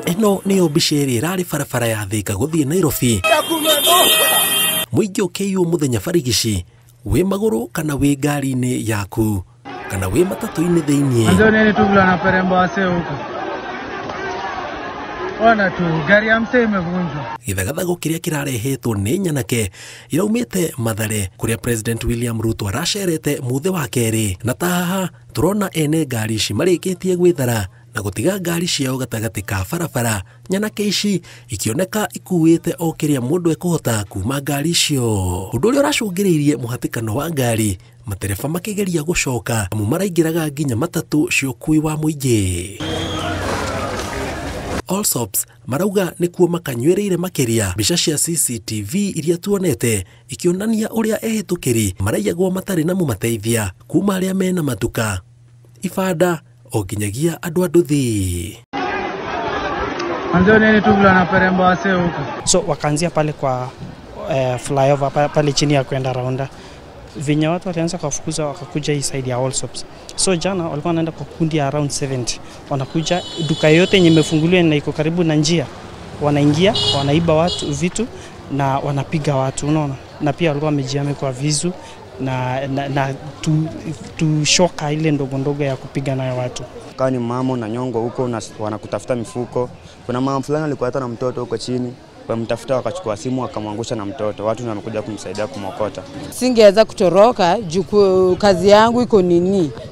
Eno niyo bisheri rari farafara ya Thika guthie Nairobi. Muingi ukiyu muthenya barigici wi maguru kana wi ngari-ini yaku kana wi matatu-ini thiini. Ndio nini tugula na perembo wase huko. Ona tu gari ya mse imevunjwa. Githagathago kiria kirarehetwo ni nyanake iraumite Mathare kuria President William Ruto aracerete muthe wa keri, na taha turona ene ngari ici marikitie gwithara na gutiga ngari ciao gatagati ka barabara. Nyanake ici ikioneka ikuite o kiria mundu ekuhota kuma ngari icio. Undu uria uracungiriirie muhatikano wa ngari, matereba makigeria gucoka amu maraingiraga nginya matatu ciokui wa muingi. Allsops marauga nikuo makanywereire makiria. Mbica cia CCTV iria tuonete ikionania uria ehitukiri maraiyagwo matari na mumateithia kuma aria mena matuka, ibanda o nginyagia andu a nduthi. Ndio nini tugula na perembo wase huko. So wakaanzia pale kwa flyover pale chini ya kwenda Raunda. Vinya watu walianza kufukuza wakakuja hii side ya Allsops. So jana walikuwa wanaenda kwa kundi ya around 70. Wanakuja duka yote yenye imefunguliwa na iko karibu na njia. Wanaingia, wanaiba watu vitu na wanapiga watu, unaona. Na pia walikuwa wamejiame kwa visu na tu shoka ile ndogo ndogo ya kupiga nayo watu. Kama ni mama na nyongo huko na wanakutafuta mifuko. Kuna mama fulani alikuwa hata na mtoto huko chini. Wamtafuta wakachukua simu wakamwangusha na mtoto. Watu ndio wamekuja kumsaidia kumokota. Singeweza kutoroka juu kazi yangu iko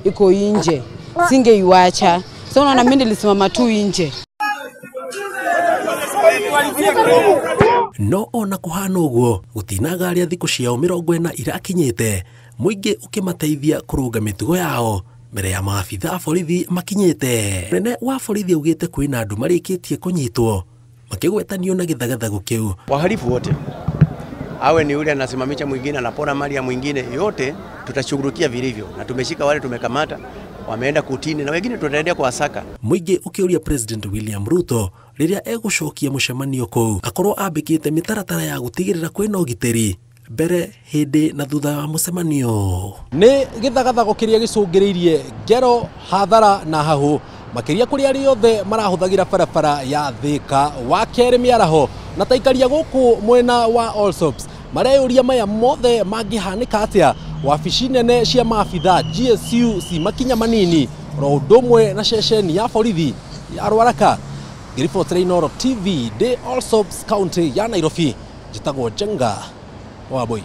iko nje. Singeiacha. So unaona mimi nilisimama tu nje. No ona kuhana uguo gutina ngari a thiku ciao 40 irakinyite, muingi ukimateithia kurunga mitugo yao mbere ya maafitha a borithi makinyite. Nene wa borithi augite kwina andu marikitie kunyitwo makigwetanio na githagathago kiu. Wahalifu wote, awe ni yule anasimamisha mwingine anapora mali ya mwingine, yote tutashughulikia vilivyo, na tumeshika wale tumekamata, wameenda kutini na wengine tutaendelea kuwasaka. Muingi ukiuria President William Ruto riria egucokia mucemanio kou akorwo ambikite mitaratara ya gutigirira kwina ugitiri mbere, hindi na thutha wa mucemanio. Ni githagathago kiria gicungiriirie ngero, hathara na hahu makiria kuri ari othe marahuthagira barabara ya Thika wa keri miaraho na taikaria guku mwena wa Allsops mareyuria maya mothe mangihanika atia wabici nene cia maabitha GSU si makinya manini ro undomwe na ceceni ya borithi ya Rwaraka. Ngiribotera Inooro TV de Allsops County ya Nairobi, njitagwo Jenga Wambui.